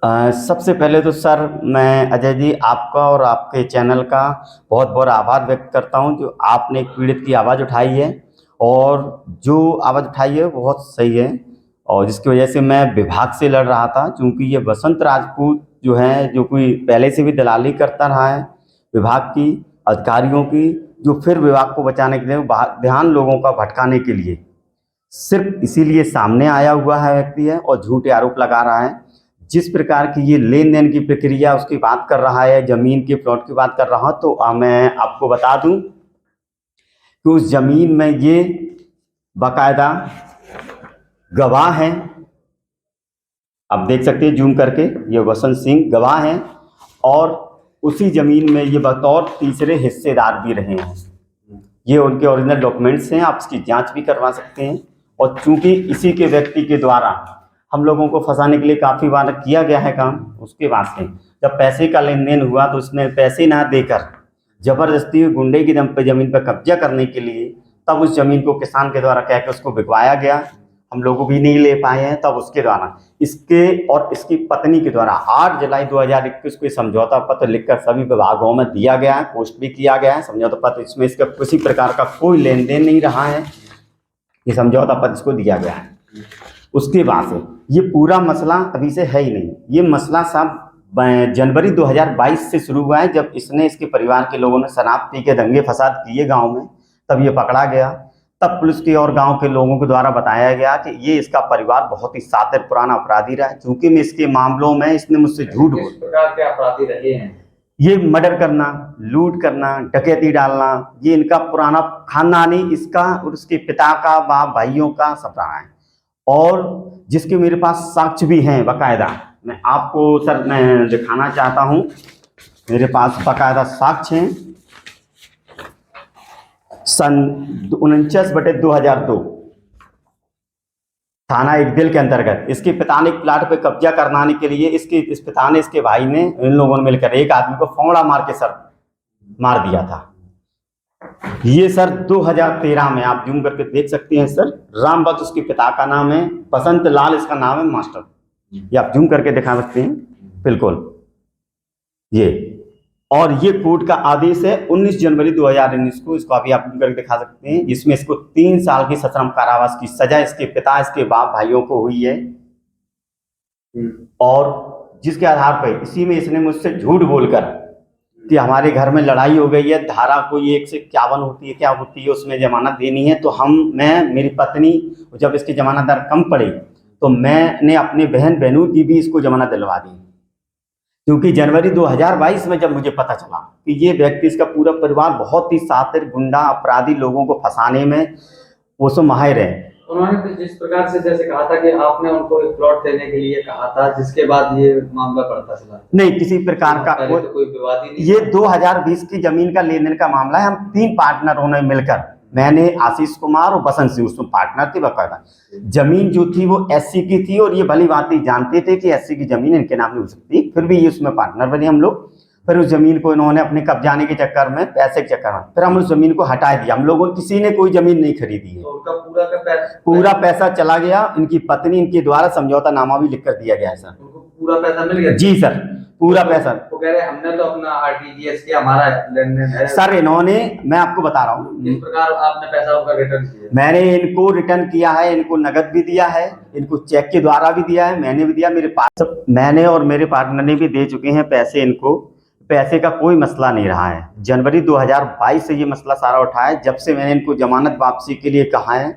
सबसे पहले तो सर मैं अजय जी आपका और आपके चैनल का बहुत बहुत आभार व्यक्त करता हूं जो आपने एक पीड़ित की आवाज़ उठाई है और जो आवाज़ उठाई है वो बहुत सही है। और जिसकी वजह से मैं विभाग से लड़ रहा था क्योंकि ये बसंत राजपूत जो है जो कोई पहले से भी दलाली करता रहा है विभाग की अधिकारियों की, जो फिर विभाग को बचाने के लिए ध्यान लोगों का भटकाने के लिए सिर्फ इसीलिए सामने आया हुआ है व्यक्ति है और झूठे आरोप लगा रहा है। जिस प्रकार की ये लेन देन की प्रक्रिया उसकी बात कर रहा है, जमीन के प्लॉट की बात कर रहा हूँ, तो मैं आपको बता दूं कि उस जमीन में ये बाकायदा गवाह हैं। आप देख सकते हैं जूम करके, ये वसंत सिंह गवाह हैं और उसी जमीन में ये बतौर तीसरे हिस्सेदार भी रहे हैं। ये उनके ओरिजिनल डॉक्यूमेंट्स हैं, आप इसकी जांच भी करवा सकते हैं। और चूंकि इसी के व्यक्ति के द्वारा हम लोगों को फंसाने के लिए काफ़ी बार किया गया है काम, उसके बाद से जब पैसे का लेन देन हुआ तो उसने पैसे ना देकर जबरदस्ती गुंडे की दम पे जमीन पर कब्जा करने के लिए तब उस जमीन को किसान के द्वारा कह के उसको बिकवाया गया। हम लोग भी नहीं ले पाए हैं, तब उसके द्वारा इसके और इसकी पत्नी के द्वारा 8 जुलाई 2021 को समझौता पत्र लिखकर सभी विभागों में दिया गया है, पोस्ट भी किया गया है समझौता पत्र। इसमें इसका किसी प्रकार का कोई लेन देन नहीं रहा है, ये समझौता पत्र इसको दिया गया है। उसके बाद से ये पूरा मसला अभी से है ही नहीं, ये मसला सब जनवरी 2022 से शुरू हुआ है, जब इसने इसके परिवार के लोगों ने शराब पी के दंगे फसाद किए गांव में, तब ये पकड़ा गया। तब पुलिस के और गांव के लोगों के द्वारा बताया गया कि ये इसका परिवार बहुत ही शातिर पुराना अपराधी रहा है। चूंकि मैं इसके मामलों में इसने मुझसे झूठ किस प्रकार के अपराधी रहे हैं? ये मर्डर करना, लूट करना, डकैती डालना, ये इनका पुराना खानदानी इसका और उसके पिता का बाप भाइयों का सब रहा है। और जिसके मेरे पास साक्ष्य भी हैं बाकायदा, मैं आपको सर मैं दिखाना चाहता हूं, मेरे पास बाकायदा साक्ष्य हैं। सन 49/2002 थाना एकदिल के अंतर्गत इसके पिता ने प्लाट पे कब्जा करवाने के लिए इस पिता ने इसके भाई ने इन लोगों ने मिलकर एक आदमी को फौड़ा मार के सर मार दिया था। ये सर 2013 में आप जूम करके देख सकते हैं सर, राम बख्श उसके पिता का नाम है, बसंत लाल इसका नाम है मास्टर, ये आप जूम करके दिखा सकते हैं बिल्कुल ये। और ये कोर्ट का आदेश है 19 जनवरी 2019 को, इसको अभी आप जूम करके दिखा सकते हैं, जिसमें इसको 3 साल की सश्रम कारावास की सजा इसके पिता इसके बाप भाइयों को हुई है। और जिसके आधार पर इसी में इसने मुझसे झूठ बोलकर कि हमारे घर में लड़ाई हो गई है, धारा कोई 1 से 51 होती है क्या होती है, उसमें जमानत देनी है, तो मैं मेरी पत्नी जब इसकी जमानत दर कम पड़ी तो मैंने अपने बहन बहनों की भी इसको जमानत दिलवा दी। क्योंकि जनवरी 2022 में जब मुझे पता चला कि ये व्यक्ति इसका पूरा परिवार बहुत ही शातिर गुंडा अपराधी लोगों को फंसाने में वो सब माहिर है। उन्होंने तो जिस प्रकार से जैसे कहा था कि आपने उनको एक प्लॉट देने के लिए कहा था, जिसके बाद ये मामला बढ़ता चला। नहीं, किसी प्रकार का तो कोई विवाद ही नहीं। ये 2020 की जमीन का लेन देन का मामला है। हम 3 पार्टनरों ने मिलकर, मैंने, आशीष कुमार और बसंत सिंह, उसमें पार्टनर थे बकायदा। जमीन जो थी वो एससी की थी और ये भली बात जानते थे कि एससी की जमीन इनके नाम नहीं हो सकती, फिर भी ये उसमें पार्टनर बने हम लोग। फिर उस जमीन को इन्होंने अपने कब्जाने के चक्कर में, पैसे के चक्कर में, फिर हम उस जमीन को हटा दिया। हम लोगों किसी ने कोई जमीन नहीं खरीदी है, तो उनका पूरा पैसा चला गया। इनकी पत्नी इनके द्वारा समझौता नामा भी लिख कर दिया गया है सर। उनको पूरा पैसा मिल गया? जी सर, पूरा पैसा। वो कह रहे हमने तो अपना आरटीजीएस किया, हमारा लेन देन है। सर इन्होंने, मैं आपको बता रहा हूँ किस प्रकार आपने पैसा उनका रिटर्न किया? मैंने इनको रिटर्न किया है, इनको नगद भी दिया है, इनको चेक के द्वारा भी दिया है, मैंने भी दिया, मेरे पास मैंने और मेरे पार्टनर ने भी दे चुके हैं पैसे इनको। पैसे का कोई मसला नहीं रहा है। जनवरी 2022 से ये मसला सारा उठा है। जब से मैंने इनको जमानत वापसी के लिए कहा है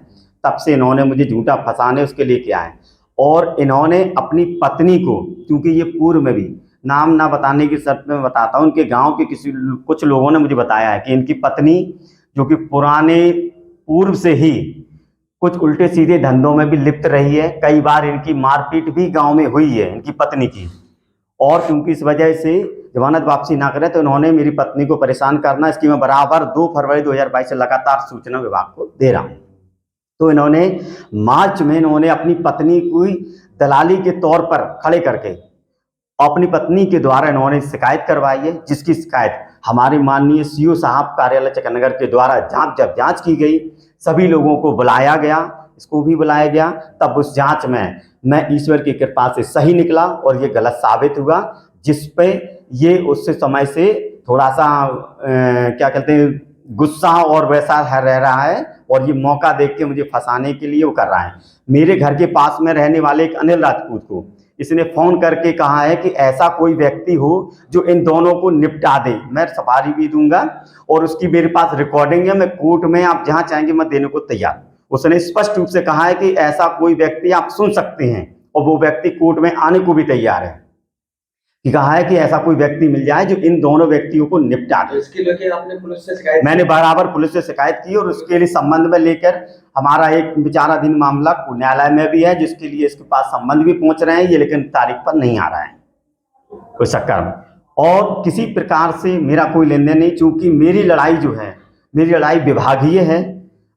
तब से इन्होंने मुझे झूठा फंसाने उसके लिए किया है। और इन्होंने अपनी पत्नी को, क्योंकि ये पूर्व में भी, नाम ना बताने की शर्त में बताता हूँ, उनके गांव के कुछ लोगों ने मुझे बताया है कि इनकी पत्नी, जो कि पुराने पूर्व से ही कुछ उल्टे सीधे धंधों में भी लिप्त रही है, कई बार इनकी मारपीट भी गांव में हुई है इनकी पत्नी की। और क्योंकि इस वजह से जमानत वापसी ना करे तो इन्होंने मेरी पत्नी को परेशान करना, इसकी मैं बराबर 2 फरवरी 2022 से लगातार सूचना विभाग को दे रहा हूँ। तो इन्होंने मार्च में इन्होंने अपनी पत्नी को दलाली के तौर पर खड़े करके अपनी पत्नी के द्वारा इन्होंने शिकायत करवाई है, जिसकी शिकायत हमारे माननीय सीओ साहब कार्यालय चकनगर के द्वारा जब जांच की गई, सभी लोगों को बुलाया गया, इसको भी बुलाया गया, तब उस जांच में मैं ईश्वर की कृपा से सही निकला और ये गलत साबित हुआ, जिस पे ये उससे समय से थोड़ा सा क्या कहते हैं गुस्सा और वैसा रह रहा है, और ये मौका देख के मुझे फंसाने के लिए वो कर रहा है। मेरे घर के पास में रहने वाले एक अनिल राजपूत को इसने फ़ोन करके कहा है कि ऐसा कोई व्यक्ति हो जो इन दोनों को निपटा दे, मैं सफारी भी दूंगा और उसकी मेरे पास रिकॉर्डिंग है, मैं कोर्ट में आप जहां चाहेंगे मैं देने को तैयार। उसने स्पष्ट रूप से कहा है कि ऐसा कोई व्यक्ति आप सुन सकते हैं, और वो व्यक्ति कोर्ट में आने को भी तैयार है, कि कहा है कि ऐसा कोई व्यक्ति मिल जाए जो इन दोनों व्यक्तियों को निपटा दे। इसके लिए आपने पुलिस से शिकायत? मैंने बराबर पुलिस से शिकायत की, और उसके लिए संबंध में लेकर हमारा एक विचाराधीन मामला न्यायालय में भी है, जिसके लिए इसके पास संबंध भी पहुंच रहे हैं, ये लेकिन तारीख पर नहीं आ रहा है कोई चक्कर में। और किसी प्रकार से मेरा कोई लेन देन नहीं, चूंकि मेरी लड़ाई जो है, मेरी लड़ाई विभागीय है।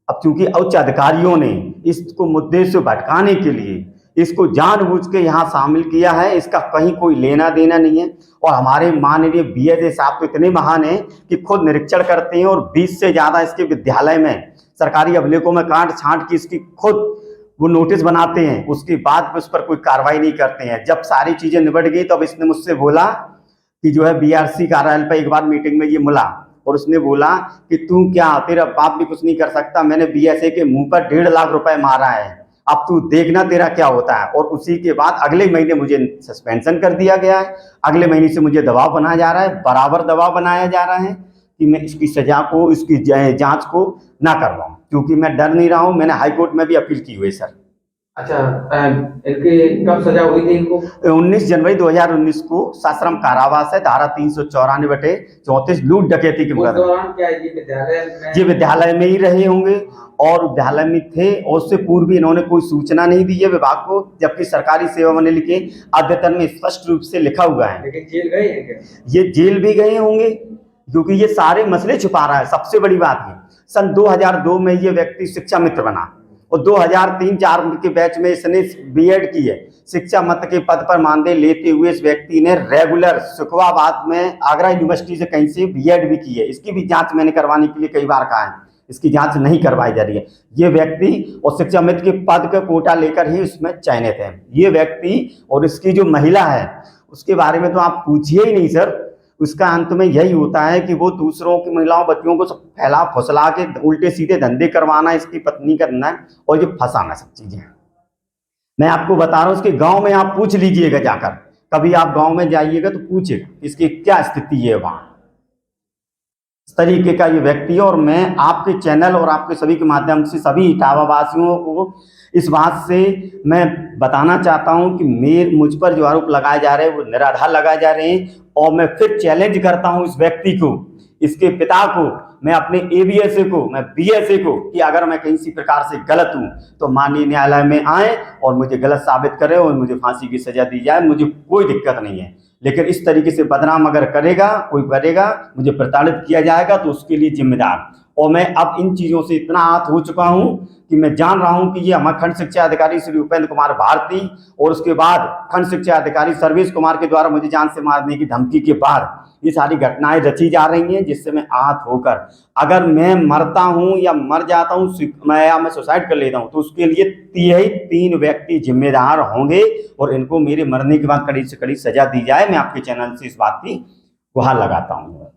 अब चूंकि उच्च अधिकारियों ने इसको मुद्दे से भटकाने के लिए इसको जानबूझ के यहाँ शामिल किया है, इसका कहीं कोई लेना देना नहीं है। और हमारे माननीय बीएसए साहब तो इतने महान हैं कि खुद निरीक्षण करते हैं, और 20 से ज़्यादा इसके विद्यालय में सरकारी अभिलेखों में काट छांट की इसकी खुद वो नोटिस बनाते हैं, उसके बाद भी उस पर कोई कार्रवाई नहीं करते हैं। जब सारी चीज़ें निबट गई तब इसने मुझसे बोला कि जो है बीआरसी कार्यालय पर एक बार मीटिंग में ये मिला, और उसने बोला कि तू क्या, तेरा बाप भी कुछ नहीं कर सकता, मैंने बीएसए के मुंह पर 1.5 लाख रुपए मारा है, अब तू देखना तेरा क्या होता है। और उसी के बाद अगले महीने मुझे सस्पेंशन कर दिया गया है, अगले महीने से मुझे दबाव बनाया जा रहा है, बराबर दबाव बनाया जा रहा है कि मैं इसकी सजा को, इसकी जांच को ना करवाऊं, क्योंकि मैं डर नहीं रहा हूं। मैंने हाईकोर्ट में भी अपील की हुई सर। अच्छा, इनकी कब सजा हुई थी इनको? 19 जनवरी 2019 को सश्रम कारावास है, धारा 394/34 लूट डकैती के मुकदमे। उस दौरान क्या ये विद्यालय में? ये विद्यालय में ही रहे होंगे, और विद्यालय में थे, और उससे पूर्व भी इन्होंने कोई सूचना नहीं दी है विभाग को, जबकि सरकारी सेवा में लिखे अद्यतन में स्पष्ट रूप से लिखा हुआ है। लेकिन जेल गए हैं क्या? ये जेल भी गए होंगे, क्योंकि ये सारे मसले छुपा रहा है। सबसे बड़ी बात है, सन 2002 में ये व्यक्ति शिक्षा मित्र बना, और 2003-4 के बैच में इसने बीएड की है। शिक्षा मित्र के पद पर मानदेय लेते हुए इस व्यक्ति ने रेगुलर शुक्रवाबाद में आगरा यूनिवर्सिटी से कहीं से बीएड भी की है। इसकी भी जांच मैंने करवाने के लिए कई बार कहा है, इसकी जांच नहीं करवाई जा रही है। ये व्यक्ति और शिक्षा मित्र के पद का कोटा लेकर ही उसमें चयनित है ये व्यक्ति। और इसकी जो महिला है उसके बारे में तो आप पूछिए ही नहीं सर, उसका अंत में यही होता है कि वो दूसरों की महिलाओं बच्चियों को सब फैला फुसला के उल्टे सीधे धंधे करवाना, इसकी पत्नी करना है, और ये फंसाना, सब चीजें मैं आपको बता रहा हूँ। उसके गांव में आप पूछ लीजिएगा जाकर, कभी आप गांव में जाइएगा तो पूछिएगा इसकी क्या स्थिति है वहां। इस तरीके का ये व्यक्ति है, और मैं आपके चैनल और आपके सभी के माध्यम से सभी इटावा वासियों को इस बात से मैं बताना चाहता हूं कि मुझ पर जो आरोप लगाए जा रहे हैं वो निराधार लगाए जा रहे हैं। और मैं फिर चैलेंज करता हूं इस व्यक्ति को, इसके पिता को, मैं अपने एबीएसए को, मैं बीएसए को, कि अगर मैं किसी प्रकार से गलत हूं तो माननीय न्यायालय में आए और मुझे गलत साबित करें और मुझे फांसी की सजा दी जाए, मुझे कोई दिक्कत नहीं है। लेकिन इस तरीके से बदनाम अगर करेगा कोई, करेगा, मुझे प्रताड़ित किया जाएगा तो उसके लिए जिम्मेदार। और मैं अब इन चीज़ों से इतना आहत हो चुका हूं कि मैं जान रहा हूं कि ये हमारे खंड शिक्षा अधिकारी श्री उपेंद्र कुमार भारती और उसके बाद खंड शिक्षा अधिकारी सर्वेश कुमार के द्वारा मुझे जान से मारने की धमकी के बाद ये सारी घटनाएं रची जा रही हैं, जिससे मैं आहत होकर अगर मैं मरता हूं या मर जाता हूं, मैं सुसाइड कर लेता हूं, तो उसके लिए 3 व्यक्ति जिम्मेदार होंगे, और इनको मेरे मरने के बाद कड़ी से कड़ी सजा दी जाए। मैं आपके चैनल से इस बात की गुहार लगाता हूँ।